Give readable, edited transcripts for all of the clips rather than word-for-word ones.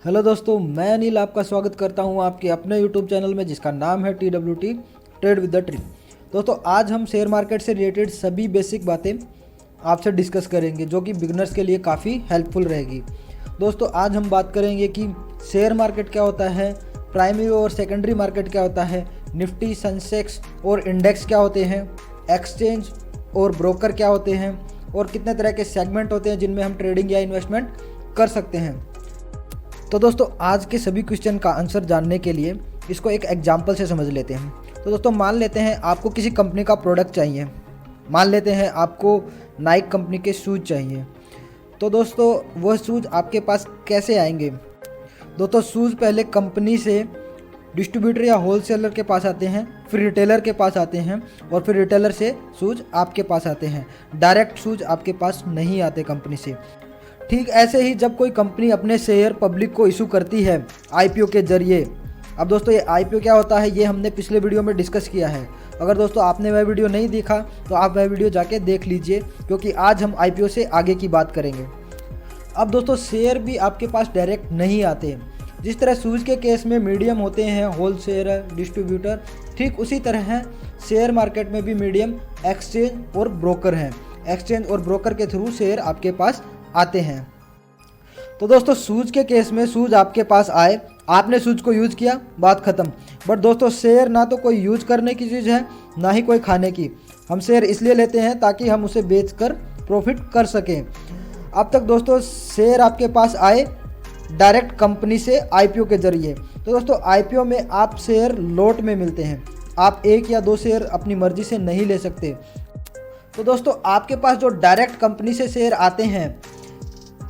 Hello दोस्तों, मैं अनिल आपका स्वागत करता हूं आपके अपने यूट्यूब चैनल में जिसका नाम है TWT trade with the tree. दोस्तों, आज हम शेयर मार्केट से रिलेटेड सभी बेसिक बातें आपसे डिस्कस करेंगे जो कि बिगनर्स के लिए काफ़ी हेल्पफुल रहेगी। दोस्तों, आज हम बात करेंगे कि शेयर मार्केट क्या होता है, प्राइमरी और सेकेंडरी मार्केट क्या होता है, निफ्टी, सेंसेक्स और इंडेक्स क्या होते हैं, एक्सचेंज और ब्रोकर क्या होते हैं और कितने तरह के सेगमेंट होते हैं जिनमें हम ट्रेडिंग या इन्वेस्टमेंट कर सकते हैं। तो दोस्तों, आज के सभी क्वेश्चन का आंसर जानने के लिए इसको एक एग्जाम्पल से समझ लेते हैं। तो दोस्तों, मान लेते हैं आपको किसी कंपनी का प्रोडक्ट चाहिए। मान लेते हैं आपको नाइक कंपनी के शूज़ चाहिए। तो दोस्तों, वह शूज़ आपके पास कैसे आएंगे? दोस्तों, शूज़ पहले कंपनी से डिस्ट्रीब्यूटर या होलसेलर के पास आते हैं, फिर रिटेलर के पास आते हैं और फिर रिटेलर से शूज़ आपके पास आते हैं। डायरेक्ट शूज़ आपके पास नहीं आते कंपनी से। ठीक ऐसे ही जब कोई कंपनी अपने शेयर पब्लिक को इशू करती है IPO के जरिए। अब दोस्तों, ये IPO क्या होता है ये हमने पिछले वीडियो में डिस्कस किया है। अगर दोस्तों आपने वह वीडियो नहीं देखा तो आप वह वीडियो जाके देख लीजिए, क्योंकि आज हम IPO से आगे की बात करेंगे। अब दोस्तों, शेयर भी आपके पास डायरेक्ट नहीं आते। जिस तरह शूज़ के केस में मीडियम होते हैं होलसेलर, डिस्ट्रीब्यूटर, ठीक उसी तरह शेयर मार्केट में भी मीडियम एक्सचेंज और ब्रोकर हैं। एक्सचेंज और ब्रोकर के थ्रू शेयर आपके पास आते हैं। तो दोस्तों, शूज़ के केस में शूज़ आपके पास आए, आपने शूज़ को यूज़ किया, बात ख़त्म। बट दोस्तों, शेयर ना तो कोई यूज़ करने की चीज़ है ना ही कोई खाने की। हम शेयर इसलिए लेते हैं ताकि हम उसे बेचकर प्रॉफिट कर सकें। अब तक दोस्तों शेयर आपके पास आए डायरेक्ट कंपनी से IPO के जरिए। तो दोस्तों, IPO में आप शेयर लॉट में मिलते हैं। आप एक या दो शेयर अपनी मर्जी से नहीं ले सकते। तो दोस्तों, आपके पास जो डायरेक्ट कंपनी से शेयर आते हैं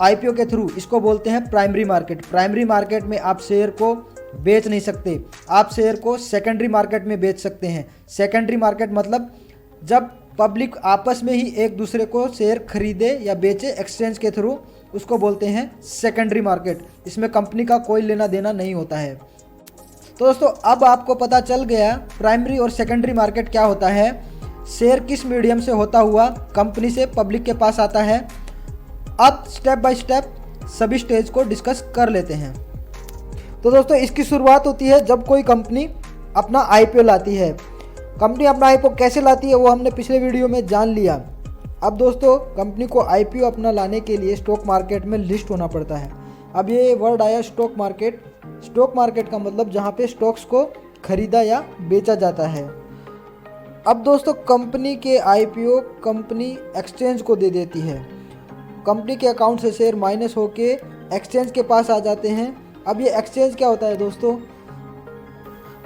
IPO के थ्रू, इसको बोलते हैं प्राइमरी मार्केट। प्राइमरी मार्केट में आप शेयर को बेच नहीं सकते, आप शेयर को सेकेंडरी मार्केट में बेच सकते हैं। सेकेंडरी मार्केट मतलब जब पब्लिक आपस में ही एक दूसरे को शेयर खरीदे या बेचे एक्सचेंज के थ्रू, उसको बोलते हैं सेकेंडरी मार्केट। इसमें कंपनी का कोई लेना देना नहीं होता है। तो दोस्तों, अब आपको पता चल गया प्राइमरी और सेकेंडरी मार्केट क्या होता है, शेयर किस मीडियम से होता हुआ कंपनी से पब्लिक के पास आता है। अब स्टेप बाय स्टेप सभी स्टेज को डिस्कस कर लेते हैं। तो दोस्तों, इसकी शुरुआत होती है जब कोई कंपनी अपना IPO लाती है। कंपनी अपना IPO कैसे लाती है वो हमने पिछले वीडियो में जान लिया। अब दोस्तों, कंपनी को IPO अपना लाने के लिए स्टॉक मार्केट में लिस्ट होना पड़ता है। अब ये वर्ड आया स्टॉक मार्केट। स्टॉक मार्केट का मतलब जहाँ पे स्टॉक्स को खरीदा या बेचा जाता है। अब दोस्तों, कंपनी के IPO कंपनी एक्सचेंज को दे देती है। कंपनी के अकाउंट से शेयर माइनस होके एक्सचेंज के पास आ जाते हैं। अब ये एक्सचेंज क्या होता है दोस्तों?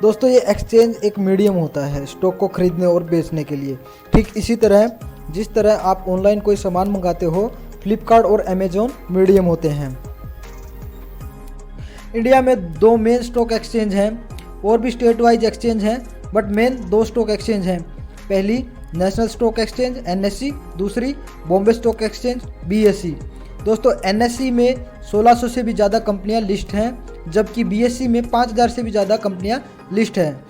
दोस्तों, ये एक्सचेंज एक मीडियम होता है स्टॉक को खरीदने और बेचने के लिए। ठीक इसी तरह जिस तरह आप ऑनलाइन कोई सामान मंगाते हो, फ्लिपकार्ट और अमेजोन मीडियम होते हैं। इंडिया में 2 मेन स्टॉक एक्सचेंज हैं, और भी स्टेट वाइज एक्सचेंज हैं, बट मेन 2 स्टॉक एक्सचेंज हैं। पहली नेशनल स्टॉक एक्सचेंज NSE, दूसरी बॉम्बे स्टॉक एक्सचेंज BSE। दोस्तों, NSE में 1600 से भी ज़्यादा कंपनियां लिस्ट हैं, जबकि BSE में 5000 से भी ज़्यादा कंपनियां लिस्ट हैं।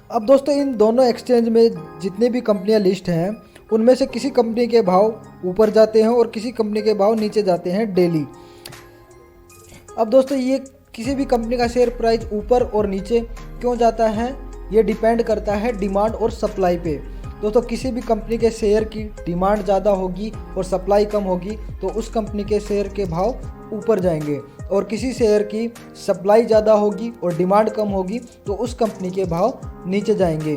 अब दोस्तों, इन दोनों एक्सचेंज में जितने भी कंपनियां लिस्ट हैं उनमें से किसी कंपनी के भाव ऊपर जाते हैं और किसी कंपनी के भाव नीचे जाते हैं डेली। अब दोस्तों, ये किसी भी कंपनी का शेयर प्राइस ऊपर और नीचे क्यों जाता है, ये डिपेंड करता है डिमांड और सप्लाई पे। दोस्तों, किसी भी कंपनी के शेयर की डिमांड ज़्यादा होगी और सप्लाई कम होगी तो उस कंपनी के शेयर के भाव ऊपर जाएंगे, और किसी शेयर की सप्लाई ज़्यादा होगी और डिमांड कम होगी तो उस कंपनी के भाव नीचे जाएंगे।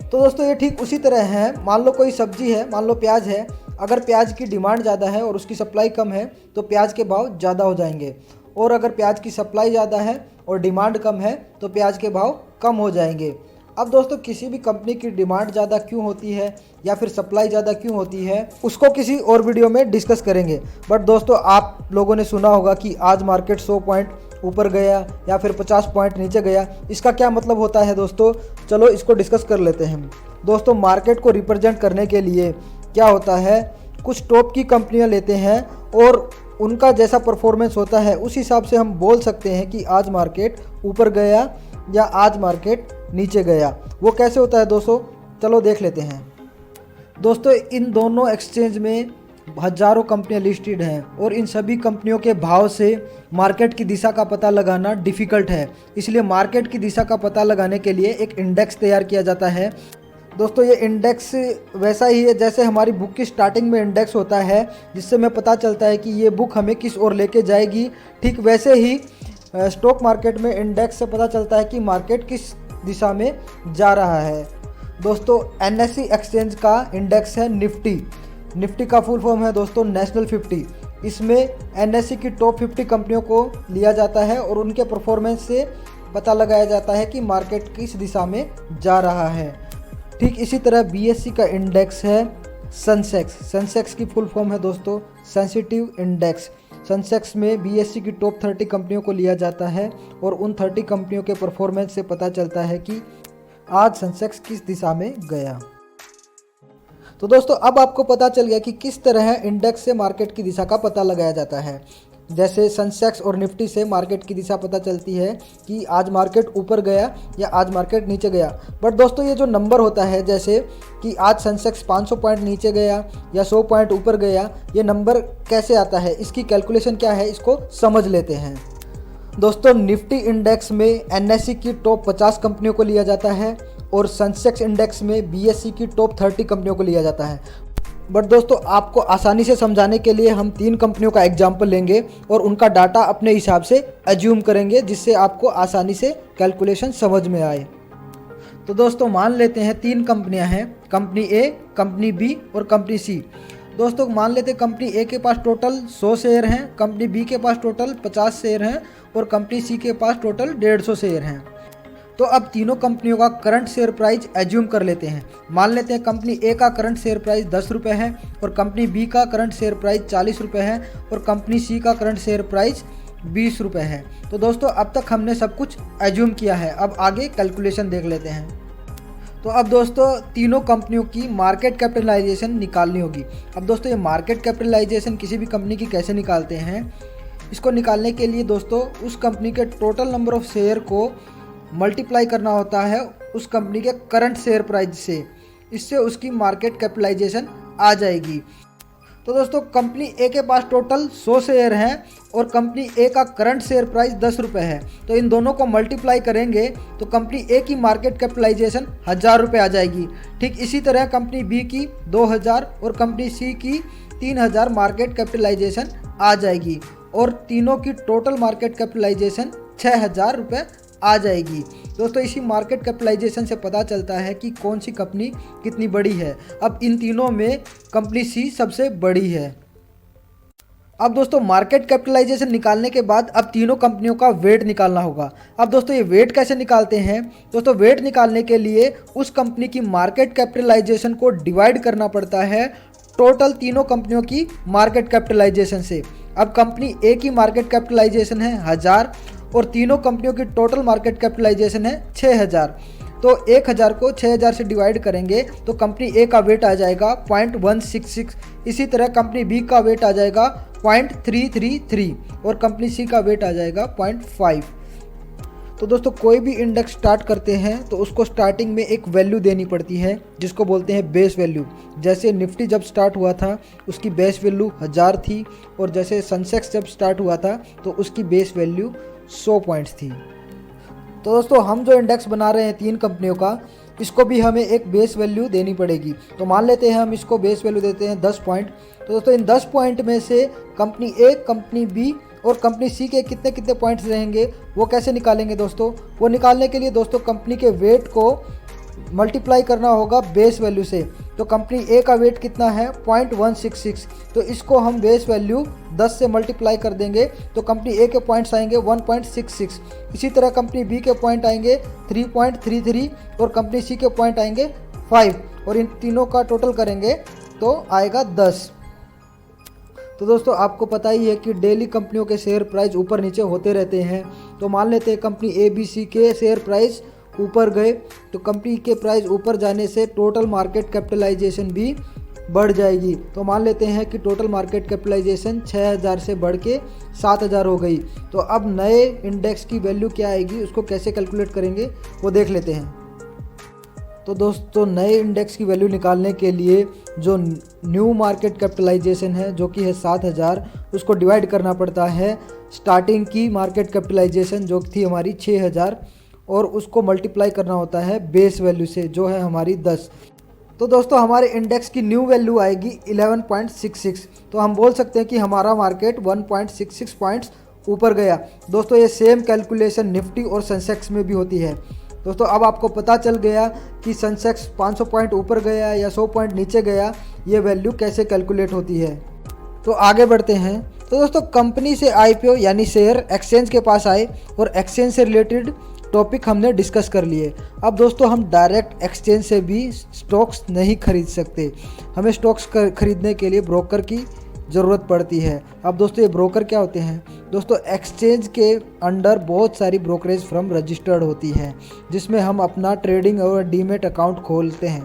तो दोस्तों, ये ठीक उसी तरह है। मान लो कोई सब्जी है, मान लो प्याज है। अगर प्याज की डिमांड ज़्यादा है और उसकी सप्लाई कम है तो प्याज के भाव ज़्यादा हो जाएंगे, और अगर प्याज की सप्लाई ज़्यादा है और डिमांड कम है तो प्याज के भाव कम हो जाएंगे। अब दोस्तों, किसी भी कंपनी की डिमांड ज़्यादा क्यों होती है या फिर सप्लाई ज़्यादा क्यों होती है उसको किसी और वीडियो में डिस्कस करेंगे। बट दोस्तों, आप लोगों ने सुना होगा कि आज मार्केट 100 पॉइंट ऊपर गया या फिर 50 पॉइंट नीचे गया। इसका क्या मतलब होता है दोस्तों? चलो इसको डिस्कस कर लेते हैं। दोस्तों, मार्केट को रिप्रेजेंट करने के लिए क्या होता है, कुछ टॉप की कंपनियाँ लेते हैं और उनका जैसा परफॉर्मेंस होता है उस हिसाब से हम बोल सकते हैं कि आज मार्केट ऊपर गया या आज मार्केट नीचे गया। वो कैसे होता है दोस्तों? चलो देख लेते हैं। दोस्तों, इन दोनों एक्सचेंज में हजारों कंपनियां लिस्टेड हैं और इन सभी कंपनियों के भाव से मार्केट की दिशा का पता लगाना डिफ़िकल्ट है। इसलिए मार्केट की दिशा का पता लगाने के लिए एक इंडेक्स तैयार किया जाता है। दोस्तों ये इंडेक्स वैसा ही है जैसे हमारी बुक की स्टार्टिंग में इंडेक्स होता है, जिससे हमें पता चलता है कि ये बुक हमें किस ओर लेके जाएगी। ठीक वैसे ही स्टॉक मार्केट में इंडेक्स से पता चलता है कि मार्केट किस दिशा में जा रहा है। दोस्तों NSE एक्सचेंज का इंडेक्स है निफ्टी। निफ्टी का फुल फॉर्म है दोस्तों नेशनल 50। इसमें NSE की टॉप 50 कंपनियों को लिया जाता है और उनके परफॉर्मेंस से पता लगाया जाता है कि मार्केट किस दिशा में जा रहा है। ठीक इसी तरह BSE का इंडेक्स है सेंसेक्स। सेंसेक्स की फुल फॉर्म है दोस्तों सेंसिटिव इंडेक्स। सेंसेक्स में BSE की टॉप 30 कंपनियों को लिया जाता है और उन 30 कंपनियों के परफॉर्मेंस से पता चलता है कि आज सेंसेक्स किस दिशा में गया। तो दोस्तों अब आपको पता चल गया कि किस तरह इंडेक्स से मार्केट की दिशा का पता लगाया जाता है। जैसे सेंसेक्स और निफ्टी से मार्केट की दिशा पता चलती है कि आज मार्केट ऊपर गया या आज मार्केट नीचे गया। बट दोस्तों ये जो नंबर होता है, जैसे कि आज सेंसेक्स 500 पॉइंट नीचे गया या 100 पॉइंट ऊपर गया, ये नंबर कैसे आता है, इसकी कैलकुलेशन क्या है, इसको समझ लेते हैं। दोस्तों निफ्टी इंडेक्स में NSE की टॉप 50 कंपनियों को लिया जाता है और सेंसेक्स इंडेक्स में BSE की टॉप 30 कंपनियों को लिया जाता है। बट दोस्तों आपको आसानी से समझाने के लिए हम 3 कंपनियों का एग्जाम्पल लेंगे और उनका डाटा अपने हिसाब से एज्यूम करेंगे, जिससे आपको आसानी से कैलकुलेशन समझ में आए। तो दोस्तों मान लेते हैं 3 कंपनियां हैं, कंपनी A, कंपनी B और कंपनी C। दोस्तों मान लेते हैं कंपनी A के पास टोटल 100 शेयर हैं, कंपनी B के पास टोटल 50 शेयर हैं और कंपनी C के पास टोटल 150 शेयर हैं। तो अब तीनों कंपनियों का करंट शेयर प्राइस एज्यूम कर लेते हैं। मान लेते हैं कंपनी A का करंट शेयर प्राइस 10 रुपये है और कंपनी B का करंट शेयर प्राइस 40 रुपये है और कंपनी C का करंट शेयर प्राइस 20 रुपये है। तो दोस्तों अब तक हमने सब कुछ एज्यूम किया है, अब आगे कैलकुलेशन देख लेते हैं। तो अब दोस्तों तीनों कंपनियों की मार्केट कैपिटलाइजेशन निकालनी होगी। अब दोस्तों ये मार्केट कैपिटलाइजेशन किसी भी कंपनी की कैसे निकालते हैं, इसको निकालने के लिए दोस्तों उस कंपनी के टोटल नंबर ऑफ शेयर को मल्टीप्लाई करना होता है उस कंपनी के करंट शेयर प्राइस से। इससे उसकी मार्केट कैपिटलाइजेशन आ जाएगी। तो दोस्तों कंपनी A के पास टोटल 100 शेयर हैं और कंपनी A का करंट शेयर प्राइस 10 रुपये है। तो इन दोनों को मल्टीप्लाई करेंगे तो कंपनी A की मार्केट कैपिटलाइजेशन 1000 रुपये आ जाएगी। ठीक इसी तरह कंपनी B की 2000 और कंपनी C की 3000 मार्केट कैपिटलाइजेशन आ जाएगी और तीनों की टोटल मार्केट कैपिटलाइजेशन 6000 रुपये आ जाएगी। दोस्तों इसी मार्केट कैपिटलाइजेशन से पता चलता है कि कौन सी कंपनी कितनी बड़ी है। अब इन तीनों में कंपनी C सबसे बड़ी है। अब दोस्तों मार्केट कैपिटलाइजेशन निकालने के बाद अब तीनों कंपनियों का वेट निकालना होगा। अब दोस्तों ये वेट कैसे निकालते हैं, दोस्तों वेट निकालने के लिए उस कंपनी की मार्केट कैपिटलाइजेशन को डिवाइड करना पड़ता है टोटल तीनों कंपनियों की मार्केट कैपिटलाइजेशन से। अब कंपनी A की मार्केट कैपिटलाइजेशन है 1000 और तीनों कंपनियों की टोटल मार्केट कैपिटलाइजेशन है 6000। तो 1000 को 6000 से डिवाइड करेंगे तो कंपनी A का वेट आ जाएगा 0.166। इसी तरह कंपनी B का वेट आ जाएगा 0.333 और कंपनी C का वेट आ जाएगा 0.5। तो दोस्तों कोई भी इंडेक्स स्टार्ट करते हैं तो उसको स्टार्टिंग में एक वैल्यू देनी पड़ती है जिसको बोलते हैं बेस वैल्यू। जैसे निफ्टी जब स्टार्ट हुआ था उसकी बेस वैल्यू 1000 थी और जैसे सेंसेक्स जब स्टार्ट हुआ था तो उसकी बेस वैल्यू 100 पॉइंट्स थी। तो दोस्तों हम जो इंडेक्स बना रहे हैं 3 कंपनियों का, इसको भी हमें एक बेस वैल्यू देनी पड़ेगी। तो मान लेते हैं हम इसको बेस वैल्यू देते हैं 10 पॉइंट। तो दोस्तों इन 10 पॉइंट में से कंपनी A, कंपनी B और कंपनी C के कितने कितने पॉइंट्स रहेंगे वो कैसे निकालेंगे दोस्तों, वो निकालने के लिए दोस्तों कंपनी के वेट को मल्टीप्लाई करना होगा बेस वैल्यू से। तो कंपनी A का वेट कितना है 0.166, तो इसको हम बेस वैल्यू 10 से मल्टीप्लाई कर देंगे तो कंपनी A के पॉइंट्स आएंगे 1.66। इसी तरह कंपनी B के पॉइंट आएंगे 3.33 और कंपनी C के पॉइंट आएंगे 5 और इन तीनों का टोटल करेंगे तो आएगा 10। तो दोस्तों आपको पता ही है कि डेली कंपनियों के शेयर प्राइस ऊपर नीचे होते रहते हैं। तो मान लेते हैं कंपनी ABC के शेयर प्राइस ऊपर गए तो कंपनी के प्राइस ऊपर जाने से टोटल मार्केट कैपिटलाइजेशन भी बढ़ जाएगी। तो मान लेते हैं कि टोटल मार्केट कैपिटलाइजेशन 6000 से बढ़ के 7000 हो गई। तो अब नए इंडेक्स की वैल्यू क्या आएगी, उसको कैसे कैलकुलेट करेंगे वो देख लेते हैं। तो दोस्तों नए इंडेक्स की वैल्यू निकालने के लिए जो न्यू मार्केट कैपिटलाइजेशन है जो कि है 7,000, उसको डिवाइड करना पड़ता है स्टार्टिंग की मार्केट कैपिटलाइजेशन जो थी हमारी 6,000, और उसको मल्टीप्लाई करना होता है बेस वैल्यू से जो है हमारी 10। तो दोस्तों हमारे इंडेक्स की न्यू वैल्यू आएगी 11.66। तो हम बोल सकते हैं कि हमारा मार्केट 1.66 पॉइंट्स ऊपर गया। दोस्तों ये सेम कैलकुलेशन निफ्टी और सेंसेक्स में भी होती है। दोस्तों अब आपको पता चल गया कि सेंसेक्स 500 पॉइंट ऊपर गया या 100 पॉइंट नीचे गया, ये वैल्यू कैसे कैलकुलेट होती है। तो आगे बढ़ते हैं। तो दोस्तों कंपनी से आईपीओ यानी शेयर एक्सचेंज के पास आए और एक्सचेंज से रिलेटेड टॉपिक हमने डिस्कस कर लिए। अब दोस्तों हम डायरेक्ट एक्सचेंज से भी स्टॉक्स नहीं खरीद सकते, हमें स्टॉक्स खरीदने के लिए ब्रोकर की ज़रूरत पड़ती है। अब दोस्तों ये ब्रोकर क्या होते हैं? दोस्तों एक्सचेंज के अंडर बहुत सारी ब्रोकरेज फर्म रजिस्टर्ड होती हैं जिसमें हम अपना ट्रेडिंग और डीमेट अकाउंट खोलते हैं।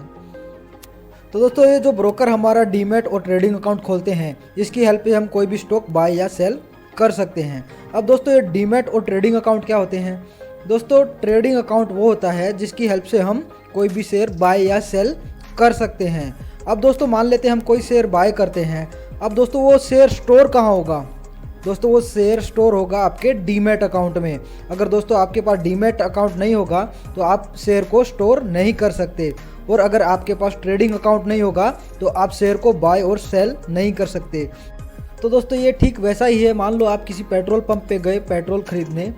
तो दोस्तों ये जो ब्रोकर हमारा डीमेट और ट्रेडिंग अकाउंट खोलते हैं, इसकी हेल्प से हम कोई भी स्टॉक बाय या सेल कर सकते हैं। अब दोस्तों ये डीमेट और ट्रेडिंग अकाउंट क्या होते हैं? दोस्तों ट्रेडिंग अकाउंट वो होता है जिसकी हेल्प से हम कोई भी शेयर बाय या सेल कर सकते हैं। अब दोस्तों मान लेते हैं हम कोई शेयर बाय करते हैं। अब दोस्तों वो शेयर स्टोर कहाँ होगा? दोस्तों वो शेयर स्टोर होगा आपके डीमेट अकाउंट में। अगर दोस्तों आपके पास डीमेट अकाउंट नहीं होगा तो आप शेयर को स्टोर नहीं कर सकते, और अगर आपके पास ट्रेडिंग अकाउंट नहीं होगा तो आप शेयर को बाय और सेल नहीं कर सकते। तो दोस्तों ये ठीक वैसा ही है। मान लो आप किसी पेट्रोल पंप पे गए पेट्रोल खरीदने,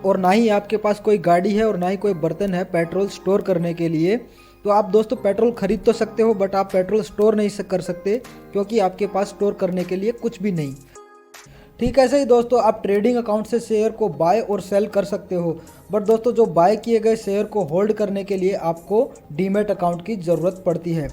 और ना ही आपके पास कोई गाड़ी है और ना ही कोई बर्तन है पेट्रोल स्टोर करने के लिए। तो आप दोस्तों पेट्रोल खरीद तो सकते हो बट आप पेट्रोल स्टोर नहीं कर सकते, क्योंकि आपके पास स्टोर करने के लिए कुछ भी नहीं। ठीक ऐसे ही दोस्तों आप ट्रेडिंग अकाउंट से शेयर को बाय और सेल कर सकते हो, बट दोस्तों जो बाय किए गए शेयर को होल्ड करने के लिए आपको डीमेट अकाउंट की ज़रूरत पड़ती है।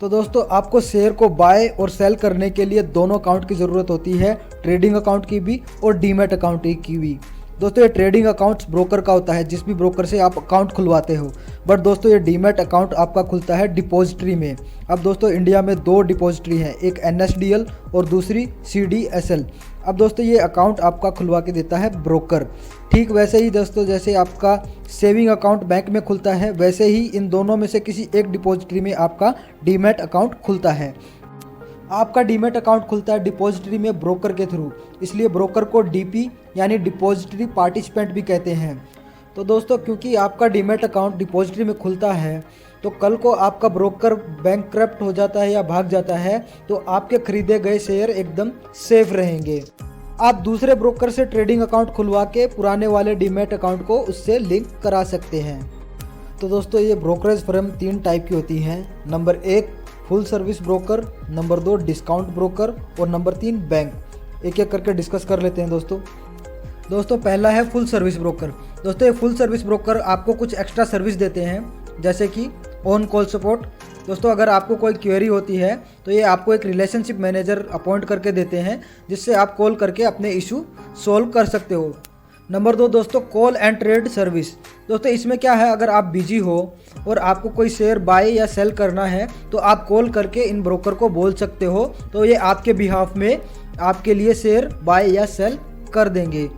तो दोस्तों आपको शेयर को बाय और सेल करने के लिए दोनों अकाउंट की ज़रूरत होती है, ट्रेडिंग अकाउंट की भी और डीमेट अकाउंट की भी। दोस्तों ये ट्रेडिंग अकाउंट ब्रोकर का होता है जिस भी ब्रोकर से आप अकाउंट खुलवाते हो, बट दोस्तों ये डीमेट अकाउंट आपका खुलता है डिपॉजिटरी में। अब दोस्तों इंडिया में 2 डिपॉजिटरी हैं, एक NSDL और दूसरी CDSL। अब दोस्तों ये अकाउंट आपका खुलवा के देता है ब्रोकर। ठीक वैसे ही दोस्तों जैसे आपका सेविंग अकाउंट बैंक में खुलता है, वैसे ही इन दोनों में से किसी एक डिपॉजिटरी में आपका डीमेट अकाउंट खुलता है। आपका डीमेट अकाउंट खुलता है डिपॉजिटरी में ब्रोकर के थ्रू, इसलिए ब्रोकर को DP यानी डिपॉजिटरी पार्टिसिपेंट भी कहते हैं। तो दोस्तों क्योंकि आपका डीमेट अकाउंट डिपॉजिटरी में खुलता है, तो कल को आपका ब्रोकर बैंकक्रप्ट हो जाता है या भाग जाता है तो आपके खरीदे गए शेयर एकदम सेफ रहेंगे। आप दूसरे ब्रोकर से ट्रेडिंग अकाउंट खुलवा के पुराने वाले डीमेट अकाउंट को उससे लिंक करा सकते हैं। तो दोस्तों ये ब्रोकरेज फर्म 3 टाइप की होती हैं। Number 1 full service broker, number 2 discount broker और नंबर 3 बैंक। एक एक करके डिस्कस कर लेते हैं दोस्तों पहला है फुल सर्विस ब्रोकर। दोस्तों ये फुल सर्विस ब्रोकर आपको कुछ एक्स्ट्रा सर्विस देते हैं, जैसे कि ऑन कॉल सपोर्ट। दोस्तों अगर आपको कोई क्वेरी होती है तो ये आपको एक रिलेशनशिप मैनेजर अपॉइंट करके देते हैं, जिससे आप कॉल करके अपने इशू सॉल्व कर सकते हो। नंबर 2 दोस्तों कॉल एंड ट्रेड सर्विस। दोस्तों इसमें क्या है, अगर आप बिजी हो और आपको कोई शेयर बाय या सेल करना है तो आप कॉल करके इन ब्रोकर को बोल सकते हो, तो ये आपके बिहाफ में आपके लिए शेयर बाय या सेल कर देंगे।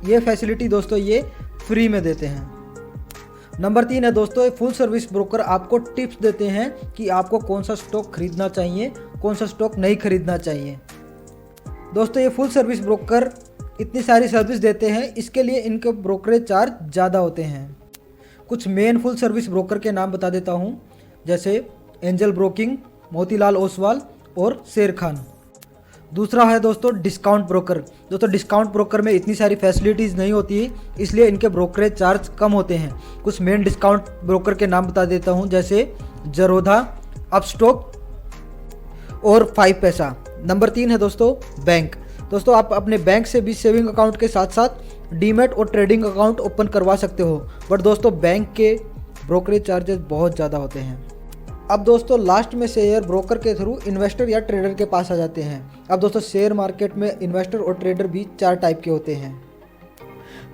ये फैसिलिटी दोस्तों ये फ्री में देते हैं। नंबर 3 है दोस्तों फुल सर्विस ब्रोकर आपको टिप्स देते हैं कि आपको कौन सा स्टॉक खरीदना चाहिए, कौन सा स्टॉक नहीं खरीदना चाहिए। दोस्तों ये फुल सर्विस ब्रोकर इतनी सारी सर्विस देते हैं, इसके लिए इनके ब्रोकरेज चार्ज ज़्यादा होते हैं। कुछ मेन फुल सर्विस ब्रोकर के नाम बता देता हूँ, जैसे एंजल ब्रोकिंग, मोतीलाल ओसवाल और शेर खान। दूसरा है दोस्तों डिस्काउंट ब्रोकर। दोस्तों डिस्काउंट ब्रोकर में इतनी सारी फैसिलिटीज़ नहीं होती, इसलिए इनके ब्रोकरेज चार्ज कम होते हैं। कुछ मेन डिस्काउंट ब्रोकर के नाम बता देता हूँ, जैसे जरोधा, अपस्टॉक और 5 पैसा। नंबर 3 है दोस्तों बैंक। दोस्तों आप अपने बैंक से भी सेविंग अकाउंट के साथ साथ डीमेट और ट्रेडिंग अकाउंट ओपन करवा सकते हो, बट दोस्तों बैंक के ब्रोकरेज चार्जेस बहुत ज़्यादा होते हैं। अब दोस्तों लास्ट में शेयर ब्रोकर के थ्रू इन्वेस्टर या ट्रेडर के पास आ जाते हैं। अब दोस्तों शेयर मार्केट में इन्वेस्टर और ट्रेडर भी 4 टाइप के होते हैं।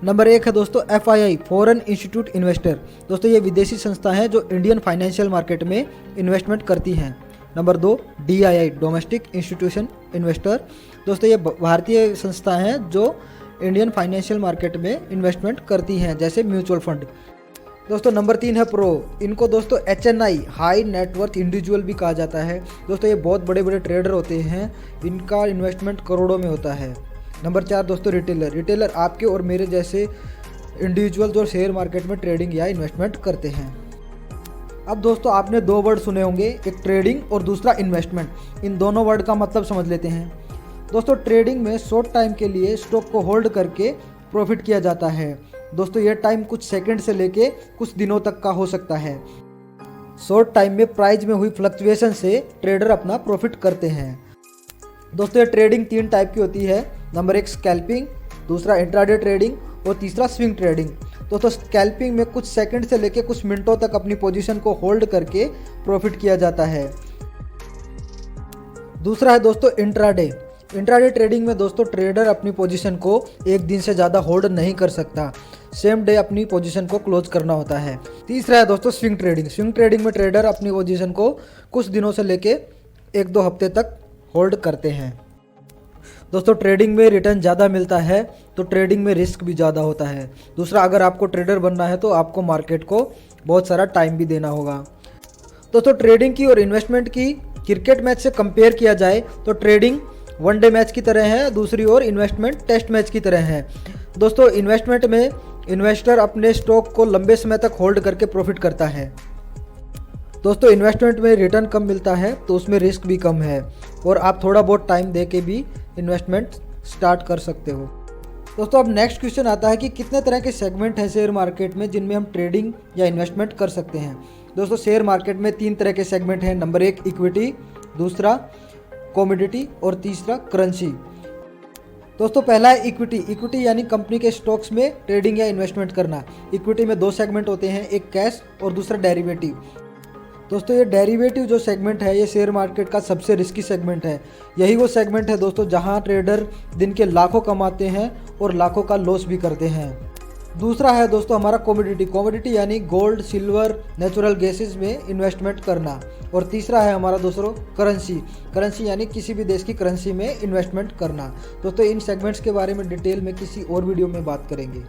नंबर 1 है दोस्तों FII फॉरेन इंस्टीट्यूट इन्वेस्टर। दोस्तों ये विदेशी संस्था है जो इंडियन फाइनेंशियल मार्केट में इन्वेस्टमेंट करती हैं। Number 2 DII domestic institution investor. दोस्तों ये भारतीय संस्था हैं जो इंडियन फाइनेंशियल मार्केट में इन्वेस्टमेंट करती हैं, जैसे म्यूचुअल फंड। दोस्तों नंबर 3 है प्रो। इनको दोस्तों HNI हाई नेटवर्थ इंडिविजुअल भी कहा जाता है। दोस्तों ये बहुत बड़े बड़े ट्रेडर होते हैं, इनका इन्वेस्टमेंट करोड़ों में होता है। नंबर 4 दोस्तों रिटेलर। रिटेलर आपके और मेरे जैसे इंडिविजुअल जो शेयर मार्केट में ट्रेडिंग या इन्वेस्टमेंट करते हैं। अब दोस्तों आपने 2 वर्ड सुने होंगे, एक ट्रेडिंग और दूसरा इन्वेस्टमेंट। इन दोनों वर्ड का मतलब समझ लेते हैं। दोस्तों ट्रेडिंग में शॉर्ट टाइम के लिए स्टॉक को होल्ड करके प्रॉफिट किया जाता है। दोस्तों ये टाइम कुछ सेकंड से लेके कुछ दिनों तक का हो सकता है। शॉर्ट टाइम में प्राइस में हुई फ्लक्चुएशन से ट्रेडर अपना प्रॉफिट करते हैं। दोस्तों ये ट्रेडिंग 3 टाइप की होती है। नंबर 1 स्कैल्पिंग, दूसरा इंट्राडे ट्रेडिंग और तीसरा स्विंग ट्रेडिंग। दोस्तों स्कैल्पिंग में कुछ सेकंड से लेके कुछ मिनटों तक अपनी पोजीशन को होल्ड करके प्रॉफिट किया जाता है। दूसरा है दोस्तों इंट्राडे। इंट्राडे ट्रेडिंग में दोस्तों ट्रेडर अपनी पोजीशन को एक दिन से ज़्यादा होल्ड नहीं कर सकता, सेम डे अपनी पोजीशन को क्लोज करना होता है। तीसरा है दोस्तों स्विंग ट्रेडिंग। स्विंग ट्रेडिंग में ट्रेडर अपनी पोजीशन को कुछ दिनों से लेके 1-2 हफ्ते तक होल्ड करते हैं। दोस्तों ट्रेडिंग में रिटर्न ज़्यादा मिलता है तो ट्रेडिंग में रिस्क भी ज़्यादा होता है। दूसरा, अगर आपको ट्रेडर बनना है तो आपको मार्केट को बहुत सारा टाइम भी देना होगा। दोस्तों ट्रेडिंग की और इन्वेस्टमेंट की क्रिकेट मैच से कंपेयर किया जाए तो ट्रेडिंग वनडे मैच की तरह है, दूसरी ओर इन्वेस्टमेंट टेस्ट मैच की तरह है। दोस्तों इन्वेस्टमेंट में इन्वेस्टर अपने स्टॉक को लंबे समय तक होल्ड करके प्रॉफिट करता है। दोस्तों इन्वेस्टमेंट में रिटर्न कम मिलता है तो उसमें रिस्क भी कम है और आप थोड़ा बहुत टाइम दे के भी इन्वेस्टमेंट स्टार्ट कर सकते हो। दोस्तों अब नेक्स्ट क्वेश्चन आता है कि कितने तरह के सेगमेंट हैं शेयर मार्केट में जिनमें हम ट्रेडिंग या इन्वेस्टमेंट कर सकते हैं। दोस्तों शेयर मार्केट में 3 तरह के सेगमेंट हैं। नंबर 1 इक्विटी, दूसरा कमोडिटी और तीसरा करेंसी। दोस्तों पहला है इक्विटी। इक्विटी यानी कंपनी के स्टॉक्स में ट्रेडिंग या इन्वेस्टमेंट करना। इक्विटी में 2 सेगमेंट होते हैं, एक कैश और दूसरा डेरिवेटिव। दोस्तों ये डेरिवेटिव जो सेगमेंट है ये शेयर मार्केट का सबसे रिस्की सेगमेंट है। यही वो सेगमेंट है दोस्तों जहां ट्रेडर दिन के लाखों कमाते हैं और लाखों का लॉस भी करते हैं। दूसरा है दोस्तों हमारा कमोडिटी। कमोडिटी यानी गोल्ड, सिल्वर, नेचुरल गैसेस में इन्वेस्टमेंट करना। और तीसरा है हमारा दोस्तों करेंसी। करेंसी यानी किसी भी देश की करेंसी में इन्वेस्टमेंट करना। दोस्तों इन सेगमेंट्स के बारे में डिटेल में किसी और वीडियो में बात करेंगे।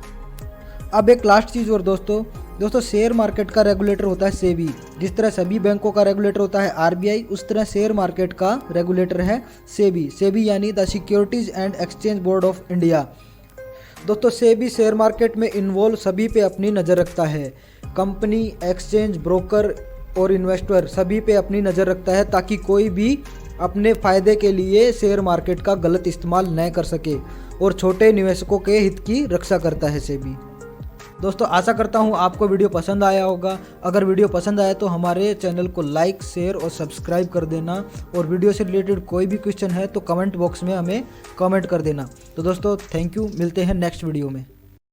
अब एक लास्ट चीज़ और दोस्तों शेयर मार्केट का रेगुलेटर होता है सेबी। जिस तरह सभी बैंकों का रेगुलेटर होता है RBI, उस तरह शेयर मार्केट का रेगुलेटर है सेबी। सेबी यानी the securities and exchange board of India. दोस्तों सेबी शेयर मार्केट में इन्वॉल्व सभी पे अपनी नज़र रखता है। कंपनी, एक्सचेंज, ब्रोकर और इन्वेस्टर सभी पे अपनी नज़र रखता है ताकि कोई भी अपने फ़ायदे के लिए शेयर मार्केट का गलत इस्तेमाल न कर सके और छोटे निवेशकों के हित की रक्षा करता है सेबी। दोस्तों आशा करता हूँ आपको वीडियो पसंद आया होगा। अगर वीडियो पसंद आया तो हमारे चैनल को लाइक, शेयर और सब्सक्राइब कर देना। और वीडियो से रिलेटेड कोई भी क्वेश्चन है तो कमेंट बॉक्स में हमें कमेंट कर देना। तो दोस्तों थैंक यू, मिलते हैं नेक्स्ट वीडियो में।